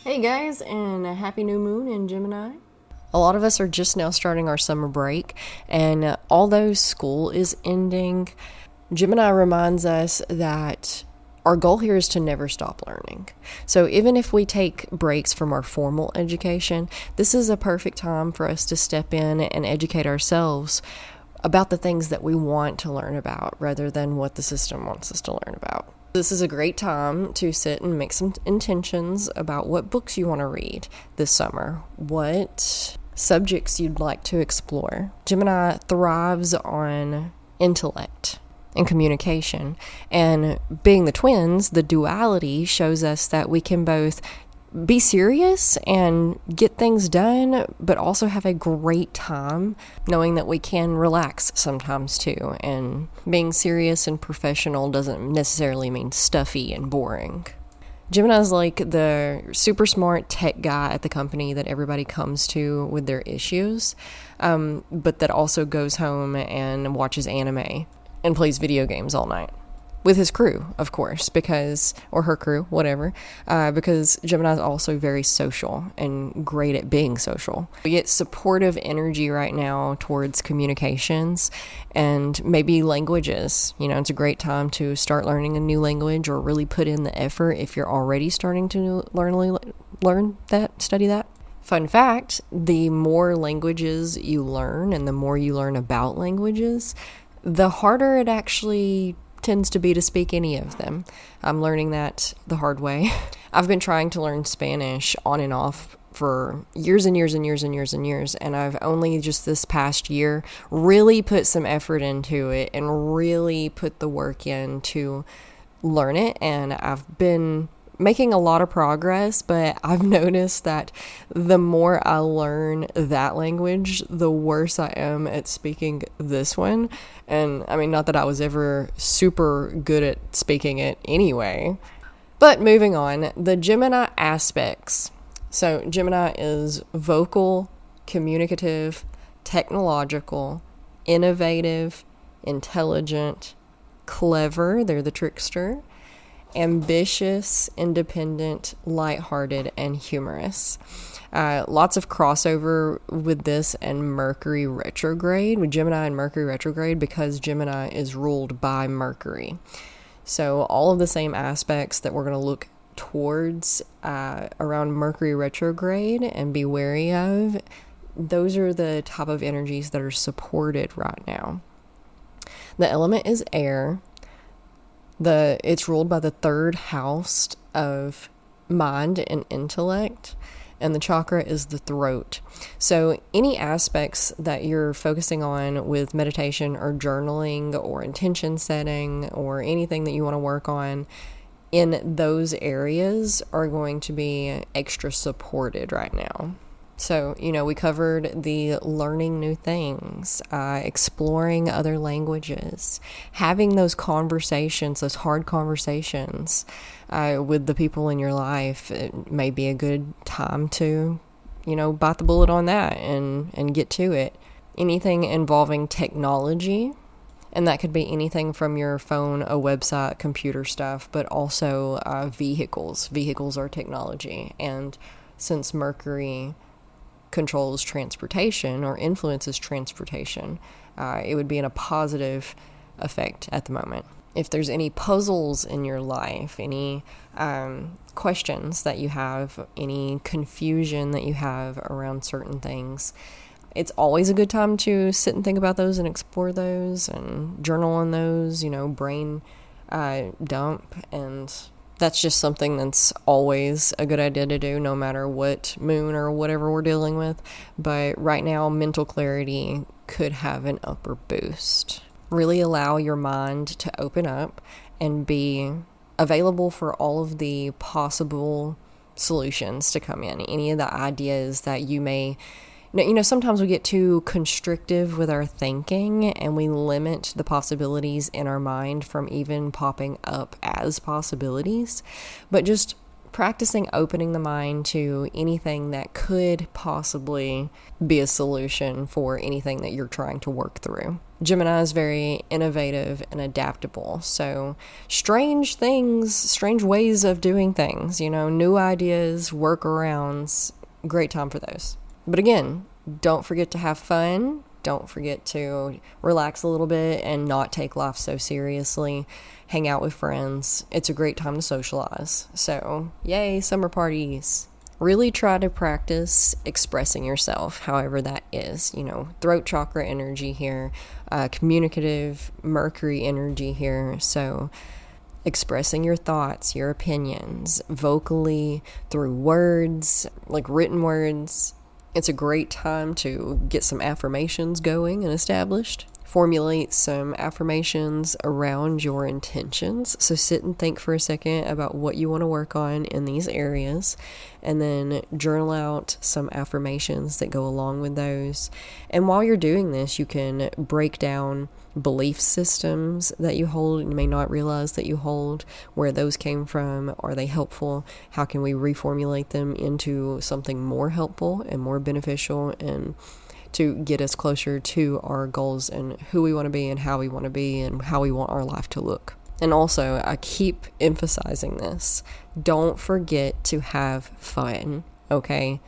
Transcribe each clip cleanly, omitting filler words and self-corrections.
Hey guys, and a happy new moon in Gemini. A lot of us are just now starting our summer break, and although school is ending, Gemini reminds us that our goal here is to never stop learning. So even if we take breaks from our formal education, this is a perfect time for us to step in and educate ourselves about the things that we want to learn about rather than what the system wants us to learn about. This is a great time to sit and make some intentions about what books you want to read this summer, what subjects you'd like to explore. Gemini thrives on intellect and communication, and being the twins, the duality shows us that we can both be serious and get things done, but also have a great time knowing that we can relax sometimes too. And being serious and professional doesn't necessarily mean stuffy and boring. Gemini's like the super smart tech guy at the company that everybody comes to with their issues, but that also goes home and watches anime and plays video games all night. With his crew, of course, or her crew, whatever, because Gemini is also very social and great at being social. We get supportive energy right now towards communications and maybe languages. It's a great time to start learning a new language or really put in the effort if you're already starting to study that. Fun fact, the more languages you learn and the more you learn about languages, the harder it actually tends to be to speak any of them. I'm learning that the hard way. I've been trying to learn Spanish on and off for years and years and years and years and years, and I've only just this past year really put some effort into it and really put the work in to learn it, and I've been making a lot of progress, but I've noticed that the more I learn that language, the worse I am at speaking this one. And I mean, not that I was ever super good at speaking it anyway. But moving on, the Gemini aspects. So Gemini is vocal, communicative, technological, innovative, intelligent, clever, they're the trickster, ambitious, independent, lighthearted, and humorous. Lots of crossover with this and Mercury retrograde, with Gemini and Mercury retrograde, because Gemini is ruled by Mercury. So all of the same aspects that we're going to look towards around Mercury retrograde and be wary of, those are the type of energies that are supported right now. The element is air. It's ruled by the third house of mind and intellect, and the chakra is the throat. So any aspects that you're focusing on with meditation or journaling or intention setting or anything that you want to work on in those areas are going to be extra supported right now. So, we covered the learning new things, exploring other languages, having those conversations, those hard conversations with the people in your life. It may be a good time to, bite the bullet on that and get to it. Anything involving technology, and that could be anything from your phone, a website, computer stuff, but also vehicles. Vehicles are technology. And since Mercury controls transportation or influences transportation, it would be in a positive effect at the moment. If there's any puzzles in your life, any questions that you have, any confusion that you have around certain things, it's always a good time to sit and think about those and explore those and journal on those, brain dump. And that's just something that's always a good idea to do, no matter what moon or whatever we're dealing with. But right now, mental clarity could have an upper boost. Really allow your mind to open up and be available for all of the possible solutions to come in. Any of the ideas that you may... sometimes we get too constrictive with our thinking and we limit the possibilities in our mind from even popping up as possibilities. But just practicing opening the mind to anything that could possibly be a solution for anything that you're trying to work through. Gemini is very innovative and adaptable. So strange things, strange ways of doing things, new ideas, workarounds, great time for those. But again, don't forget to have fun. Don't forget to relax a little bit and not take life so seriously. Hang out with friends. It's a great time to socialize. So, yay, summer parties. Really try to practice expressing yourself, however that is. Throat chakra energy here, communicative Mercury energy here. So, expressing your thoughts, your opinions, vocally, through words, like written words. It's a great time to get some affirmations going and established. Formulate some affirmations around your intentions. So sit and think for a second about what you want to work on in these areas, and then journal out some affirmations that go along with those. And while you're doing this, you can break down belief systems that you hold and you may not realize that you hold, where those came from. Are they helpful? How can we reformulate them into something more helpful and more beneficial, and to get us closer to our goals and who we want to be and how we want to be and how we want our life to look. And also, I keep emphasizing this. Don't forget to have fun, okay?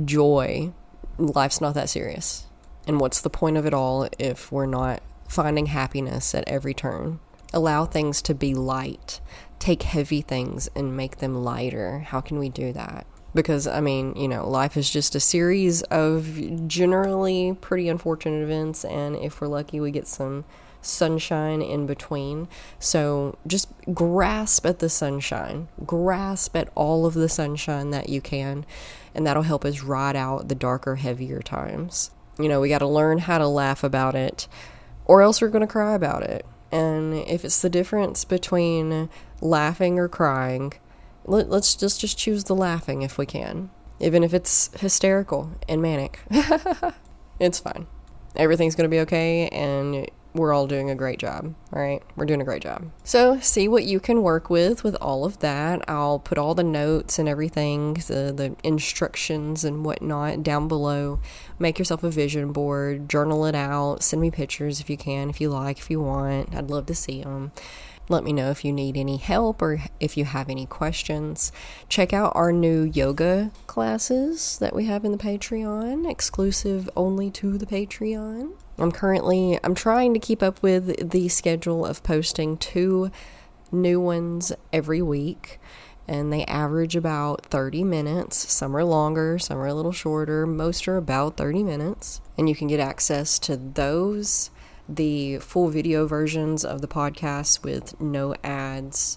Joy. Life's not that serious. And what's the point of it all if we're not finding happiness at every turn? Allow things to be light. Take heavy things and make them lighter. How can we do that? Because, life is just a series of generally pretty unfortunate events, and if we're lucky, we get some sunshine in between. So just grasp at the sunshine. Grasp at all of the sunshine that you can, and that'll help us ride out the darker, heavier times. We got to learn how to laugh about it, or else we're going to cry about it. And if it's the difference between laughing or crying, let's just choose the laughing if we can. Even if it's hysterical and manic. It's fine. Everything's going to be okay, and we're all doing a great job. All right? We're doing a great job. So see what you can work with all of that. I'll put all the notes and everything, the instructions and whatnot down below. Make yourself a vision board. Journal it out. Send me pictures if you can, if you like, if you want. I'd love to see them. Let me know if you need any help or if you have any questions. Check out our new yoga classes that we have in the Patreon, exclusive only to the Patreon. I'm trying to keep up with the schedule of posting 2 new ones every week, and they average about 30 minutes. Some are longer, some are a little shorter. Most are about 30 minutes, and you can get access to those, the full video versions of the podcast with no ads,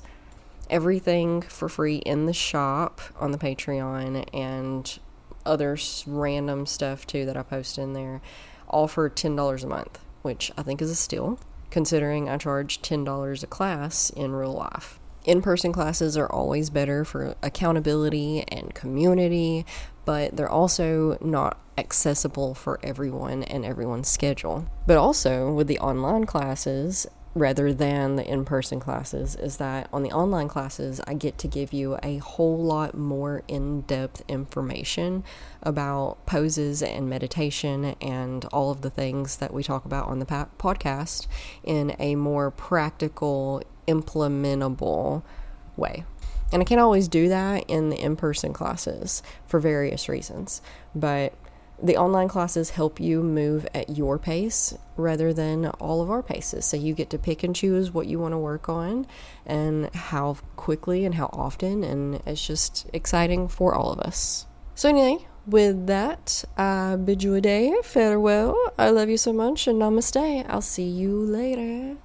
everything for free in the shop on the Patreon, and other random stuff too that I post in there, all for $10 a month, which I think is a steal, considering I charge $10 a class in real life. In-person classes are always better for accountability and community, but they're also not accessible for everyone and everyone's schedule. But also with the online classes, rather than the in-person classes, is that on the online classes, I get to give you a whole lot more in-depth information about poses and meditation and all of the things that we talk about on the podcast in a more practical, implementable way. And I can't always do that in the in-person classes for various reasons, but the online classes help you move at your pace rather than all of our paces. So you get to pick and choose what you want to work on and how quickly and how often, and it's just exciting for all of us. So anyway, with that, I bid you a day, farewell. I love you so much, and namaste. I'll see you later.